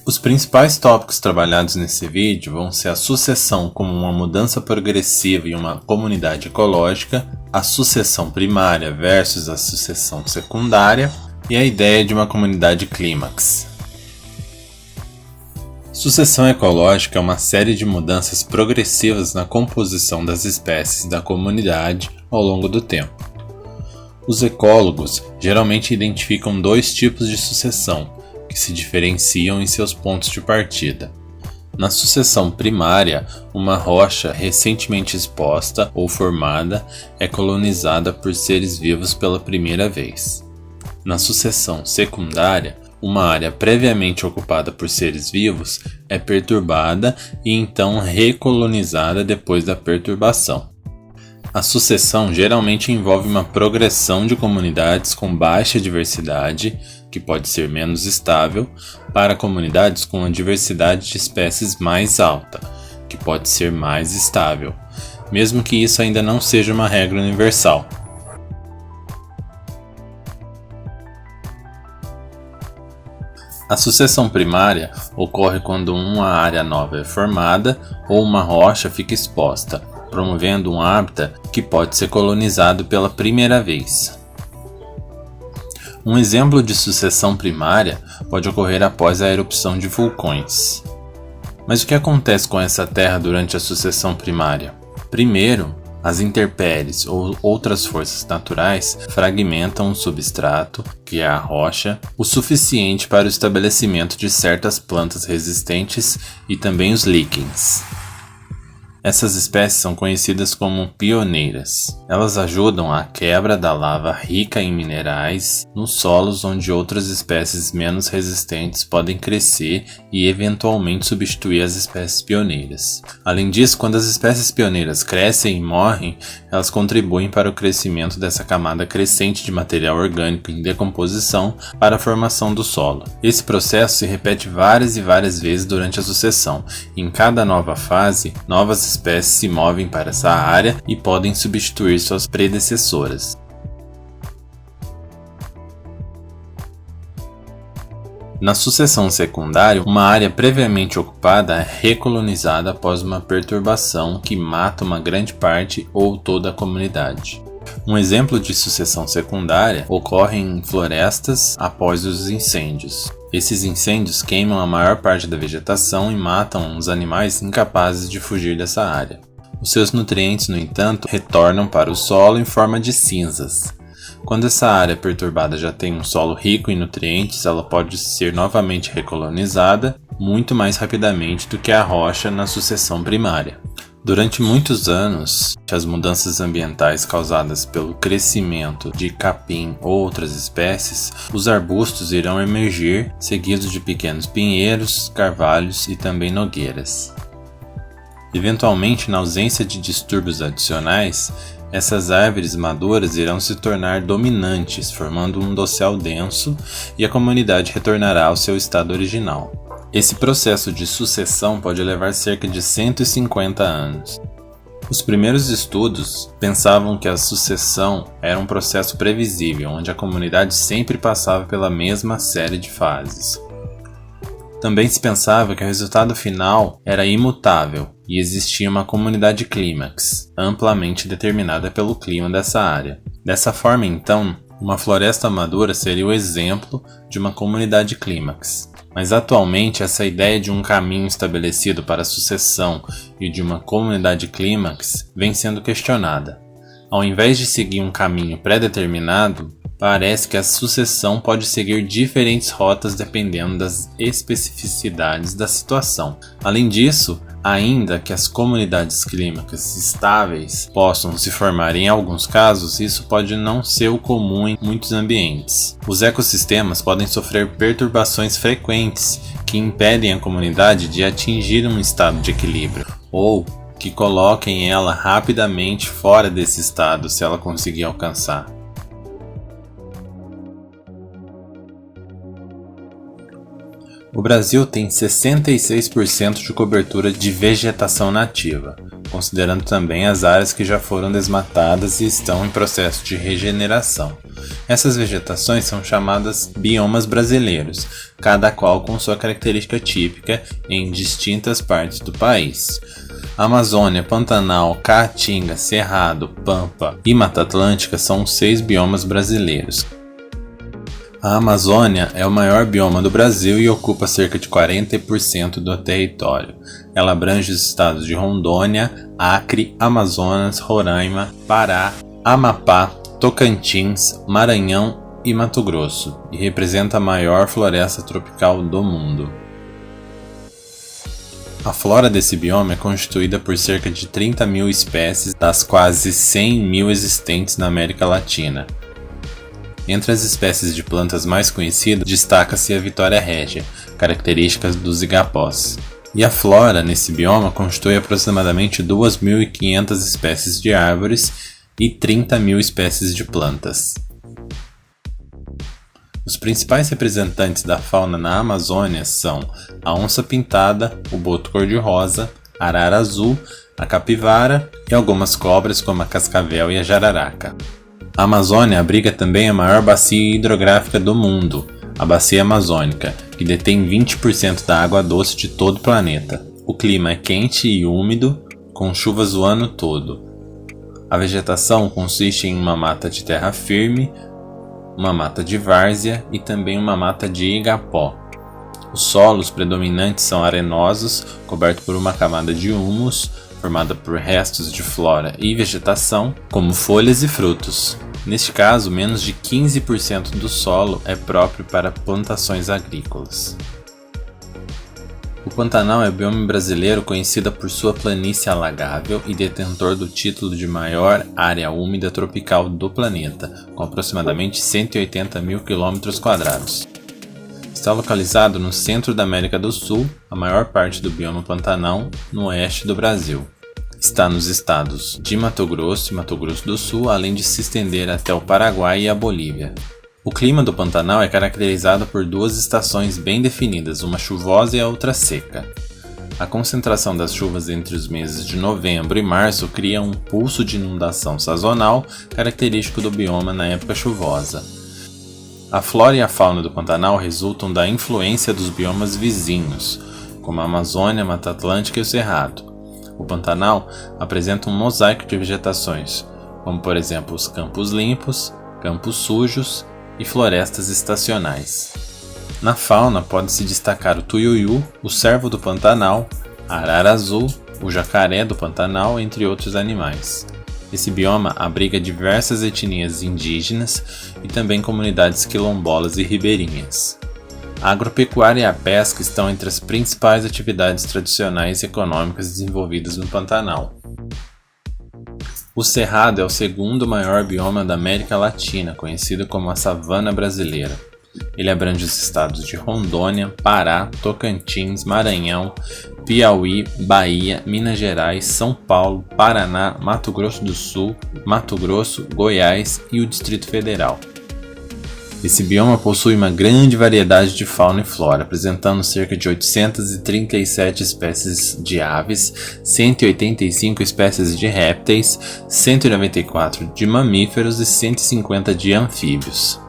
Os principais tópicos trabalhados nesse vídeo vão ser a sucessão como uma mudança progressiva em uma comunidade ecológica, a sucessão primária versus a sucessão secundária e a ideia de uma comunidade clímax. Sucessão ecológica é uma série de mudanças progressivas na composição das espécies da comunidade ao longo do tempo. Os ecólogos geralmente identificam dois tipos de sucessão, que se diferenciam em seus pontos de partida. Na sucessão primária, uma rocha recentemente exposta ou formada é colonizada por seres vivos pela primeira vez. Na sucessão secundária, uma área previamente ocupada por seres vivos é perturbada e então recolonizada depois da perturbação. A sucessão geralmente envolve uma progressão de comunidades com baixa diversidade, que pode ser menos estável, para comunidades com uma diversidade de espécies mais alta, que pode ser mais estável, mesmo que isso ainda não seja uma regra universal. A sucessão primária ocorre quando uma área nova é formada ou uma rocha fica exposta, promovendo um hábitat que pode ser colonizado pela primeira vez. Um exemplo de sucessão primária pode ocorrer após a erupção de vulcões. Mas o que acontece com essa terra durante a sucessão primária? Primeiro, as intempéries ou outras forças naturais fragmentam o substrato, que é a rocha, o suficiente para o estabelecimento de certas plantas resistentes e também os líquens. Essas espécies são conhecidas como pioneiras. Elas ajudam à quebra da lava rica em minerais nos solos onde outras espécies menos resistentes podem crescer e eventualmente substituir as espécies pioneiras. Além disso, quando as espécies pioneiras crescem e morrem, elas contribuem para o crescimento dessa camada crescente de material orgânico em decomposição para a formação do solo. Esse processo se repete várias e várias vezes durante a sucessão. Em cada nova fase, novas espécies se movem para essa área e podem substituir suas predecessoras. Na sucessão secundária, uma área previamente ocupada é recolonizada após uma perturbação que mata uma grande parte ou toda a comunidade. Um exemplo de sucessão secundária ocorre em florestas após os incêndios. Esses incêndios queimam a maior parte da vegetação e matam os animais incapazes de fugir dessa área. Os seus nutrientes, no entanto, retornam para o solo em forma de cinzas. Quando essa área perturbada já tem um solo rico em nutrientes, ela pode ser novamente recolonizada muito mais rapidamente do que a rocha na sucessão primária. Durante muitos anos, as mudanças ambientais causadas pelo crescimento de capim ou outras espécies, os arbustos irão emergir, seguidos de pequenos pinheiros, carvalhos e também nogueiras. Eventualmente, na ausência de distúrbios adicionais, essas árvores maduras irão se tornar dominantes, formando um dossel denso, e a comunidade retornará ao seu estado original. Esse processo de sucessão pode levar cerca de 150 anos. Os primeiros estudos pensavam que a sucessão era um processo previsível, onde a comunidade sempre passava pela mesma série de fases. Também se pensava que o resultado final era imutável e existia uma comunidade clímax, amplamente determinada pelo clima dessa área. Dessa forma, então, uma floresta madura seria o exemplo de uma comunidade clímax. Mas atualmente essa ideia de um caminho estabelecido para a sucessão e de uma comunidade clímax vem sendo questionada. Ao invés de seguir um caminho pré-determinado, parece que a sucessão pode seguir diferentes rotas dependendo das especificidades da situação. Além disso, ainda que as comunidades clímacas estáveis possam se formar em alguns casos, isso pode não ser o comum em muitos ambientes. Os ecossistemas podem sofrer perturbações frequentes que impedem a comunidade de atingir um estado de equilíbrio, ou que coloquem ela rapidamente fora desse estado se ela conseguir alcançar. O Brasil tem 66% de cobertura de vegetação nativa, considerando também as áreas que já foram desmatadas e estão em processo de regeneração. Essas vegetações são chamadas biomas brasileiros, cada qual com sua característica típica em distintas partes do país. Amazônia, Pantanal, Caatinga, Cerrado, Pampa e Mata Atlântica são os 6 biomas brasileiros. A Amazônia é o maior bioma do Brasil e ocupa cerca de 40% do território. Ela abrange os estados de Rondônia, Acre, Amazonas, Roraima, Pará, Amapá, Tocantins, Maranhão e Mato Grosso, e representa a maior floresta tropical do mundo. A flora desse bioma é constituída por cerca de 30 mil espécies das quase 100 mil existentes na América Latina. Entre as espécies de plantas mais conhecidas, destaca-se a Vitória régia, característica dos igapós. E a flora nesse bioma constitui aproximadamente 2.500 espécies de árvores e 30 mil espécies de plantas. Os principais representantes da fauna na Amazônia são a onça-pintada, o boto cor-de-rosa, a arara azul, a capivara e algumas cobras como a cascavel e a jararaca. A Amazônia abriga também a maior bacia hidrográfica do mundo, a Bacia Amazônica, que detém 20% da água doce de todo o planeta. O clima é quente e úmido, com chuvas o ano todo. A vegetação consiste em uma mata de terra firme, uma mata de várzea e também uma mata de igapó. Os solos predominantes são arenosos, cobertos por uma camada de humus, formada por restos de flora e vegetação, como folhas e frutos. Neste caso, menos de 15% do solo é próprio para plantações agrícolas. O Pantanal é o bioma brasileiro conhecido por sua planície alagável e detentor do título de maior área úmida tropical do planeta, com aproximadamente 180 mil km². Está localizado no centro da América do Sul, a maior parte do bioma Pantanal, no oeste do Brasil. Está nos estados de Mato Grosso e Mato Grosso do Sul, além de se estender até o Paraguai e a Bolívia. O clima do Pantanal é caracterizado por 2 estações bem definidas, uma chuvosa e a outra seca. A concentração das chuvas entre os meses de novembro e março cria um pulso de inundação sazonal característico do bioma na época chuvosa. A flora e a fauna do Pantanal resultam da influência dos biomas vizinhos, como a Amazônia, Mata Atlântica e o Cerrado. O Pantanal apresenta um mosaico de vegetações, como por exemplo os campos limpos, campos sujos e florestas estacionais. Na fauna pode-se destacar o tuiuiu, o cervo do Pantanal, a arara azul, o jacaré do Pantanal, entre outros animais. Esse bioma abriga diversas etnias indígenas e também comunidades quilombolas e ribeirinhas. A agropecuária e a pesca estão entre as principais atividades tradicionais e econômicas desenvolvidas no Pantanal. O Cerrado é o segundo maior bioma da América Latina, conhecido como a savana brasileira. Ele abrange os estados de Rondônia, Pará, Tocantins, Maranhão, Piauí, Bahia, Minas Gerais, São Paulo, Paraná, Mato Grosso do Sul, Mato Grosso, Goiás e o Distrito Federal. Esse bioma possui uma grande variedade de fauna e flora, apresentando cerca de 837 espécies de aves, 185 espécies de répteis, 194 de mamíferos e 150 de anfíbios.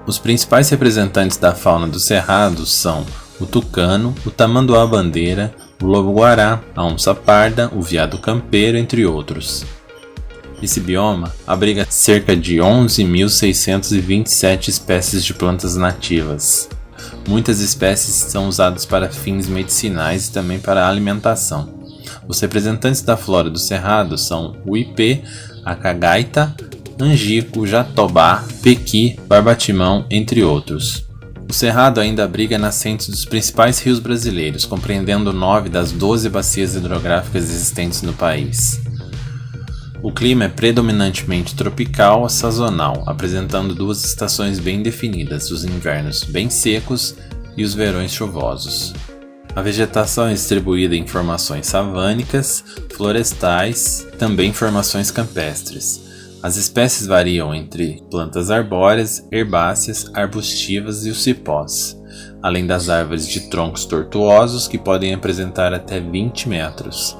Os principais representantes da fauna do Cerrado são o tucano, o tamanduá-bandeira, o lobo-guará, a onça-parda, o veado campeiro, entre outros. Esse bioma abriga cerca de 11.627 espécies de plantas nativas. Muitas espécies são usadas para fins medicinais e também para alimentação. Os representantes da flora do Cerrado são o ipê, a cagaita, angico, jatobá, pequi, barbatimão, entre outros. O Cerrado ainda abriga nascentes dos principais rios brasileiros, compreendendo 9 das 12 bacias hidrográficas existentes no país. O clima é predominantemente tropical a sazonal, apresentando 2 estações bem definidas, os invernos bem secos e os verões chuvosos. A vegetação é distribuída em formações savânicas, florestais, também formações campestres. As espécies variam entre plantas arbóreas, herbáceas, arbustivas e os cipós. além das árvores de troncos tortuosos que podem apresentar até 20 metros,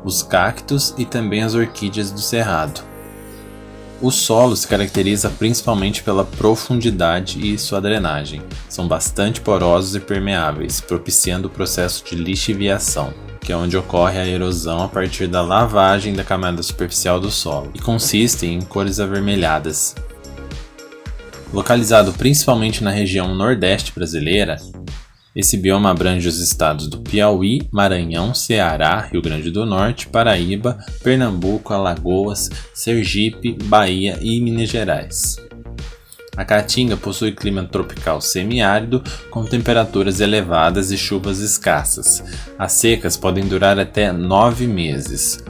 os cactos e também as orquídeas do cerrado. O solo se caracteriza principalmente pela profundidade e sua drenagem. São bastante porosos e permeáveis, propiciando o processo de lixiviação, que é onde ocorre a erosão a partir da lavagem da camada superficial do solo, e consiste em cores avermelhadas. Localizado principalmente na região nordeste brasileira, esse bioma abrange os estados do Piauí, Maranhão, Ceará, Rio Grande do Norte, Paraíba, Pernambuco, Alagoas, Sergipe, Bahia e Minas Gerais. A Caatinga possui clima tropical semiárido, com temperaturas elevadas e chuvas escassas. As secas podem durar até 9 meses.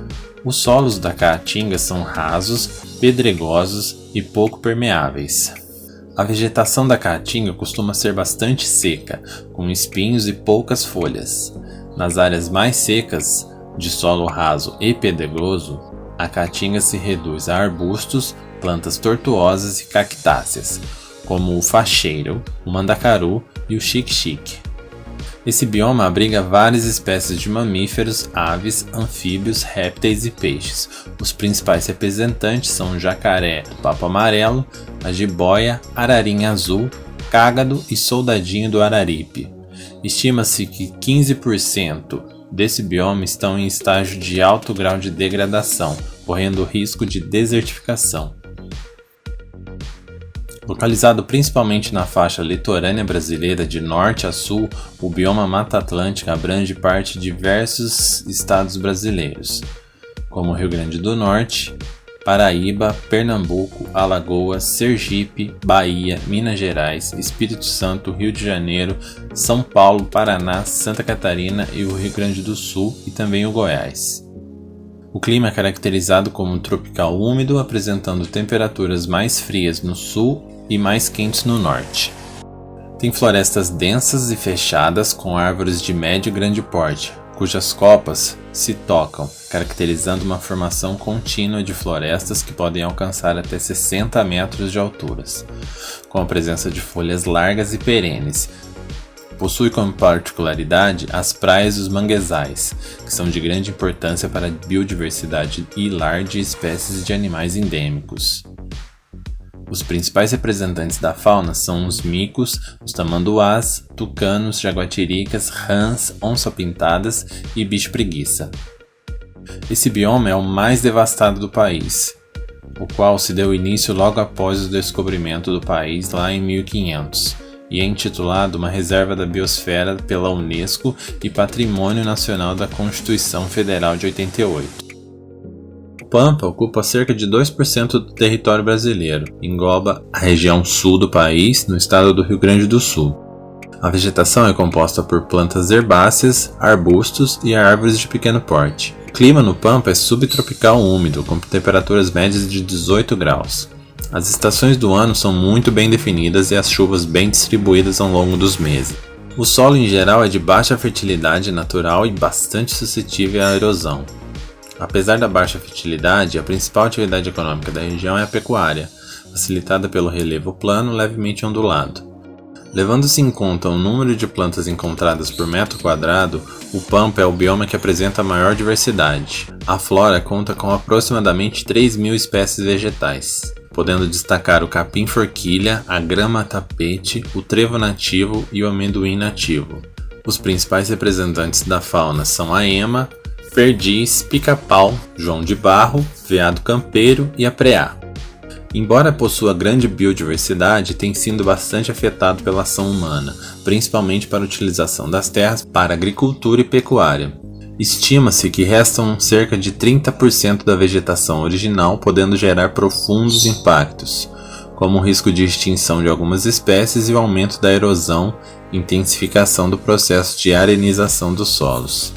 Os solos da Caatinga são rasos, pedregosos e pouco permeáveis. A vegetação da Caatinga costuma ser bastante seca, com espinhos e poucas folhas. Nas áreas mais secas, de solo raso e pedregoso, a Caatinga se reduz a arbustos, plantas tortuosas e cactáceas, como o facheiro, o mandacaru e o xique-xique. Esse bioma abriga várias espécies de mamíferos, aves, anfíbios, répteis e peixes. Os principais representantes são o jacaré, papo amarelo, a jiboia, ararinha azul, cágado e soldadinho do araripe. Estima-se que 15% desse bioma estão em estágio de alto grau de degradação, correndo risco de desertificação. Localizado principalmente na faixa litorânea brasileira de norte a sul, o bioma Mata Atlântica abrange parte de diversos estados brasileiros, como Rio Grande do Norte, Paraíba, Pernambuco, Alagoas, Sergipe, Bahia, Minas Gerais, Espírito Santo, Rio de Janeiro, São Paulo, Paraná, Santa Catarina e o Rio Grande do Sul e também o Goiás. O clima é caracterizado como tropical úmido, apresentando temperaturas mais frias no sul e mais quentes no norte. Tem florestas densas e fechadas com árvores de médio e grande porte, cujas copas se tocam, caracterizando uma formação contínua de florestas que podem alcançar até 60 metros de altura, com a presença de folhas largas e perenes. Possui como particularidade as praias dos manguezais, que são de grande importância para a biodiversidade e lar de espécies de animais endêmicos. Os principais representantes da fauna são os micos, os tamanduás, tucanos, jaguatiricas, rãs, onça-pintadas e bicho-preguiça. Esse bioma é o mais devastado do país, o qual se deu início logo após o descobrimento do país lá em 1500. E é intitulado uma reserva da biosfera pela Unesco e Patrimônio Nacional da Constituição Federal de 88. O Pampa ocupa cerca de 2% do território brasileiro, engloba a região sul do país, no estado do Rio Grande do Sul. A vegetação é composta por plantas herbáceas, arbustos e árvores de pequeno porte. O clima no Pampa é subtropical úmido, com temperaturas médias de 18 graus. As estações do ano são muito bem definidas e as chuvas bem distribuídas ao longo dos meses. O solo em geral é de baixa fertilidade natural e bastante suscetível à erosão. Apesar da baixa fertilidade, a principal atividade econômica da região é a pecuária, facilitada pelo relevo plano levemente ondulado. Levando-se em conta o número de plantas encontradas por metro quadrado, o Pampa é o bioma que apresenta a maior diversidade. A flora conta com aproximadamente 3.000 espécies vegetais, podendo destacar o capim-forquilha, a grama-tapete, o trevo nativo e o amendoim nativo. Os principais representantes da fauna são a ema, perdiz, pica-pau, joão de barro, veado campeiro e a preá. Embora possua grande biodiversidade, tem sido bastante afetado pela ação humana, principalmente para a utilização das terras para agricultura e pecuária. Estima-se que restam cerca de 30% da vegetação original, podendo gerar profundos impactos, como o risco de extinção de algumas espécies e o aumento da erosão e intensificação do processo de arenização dos solos.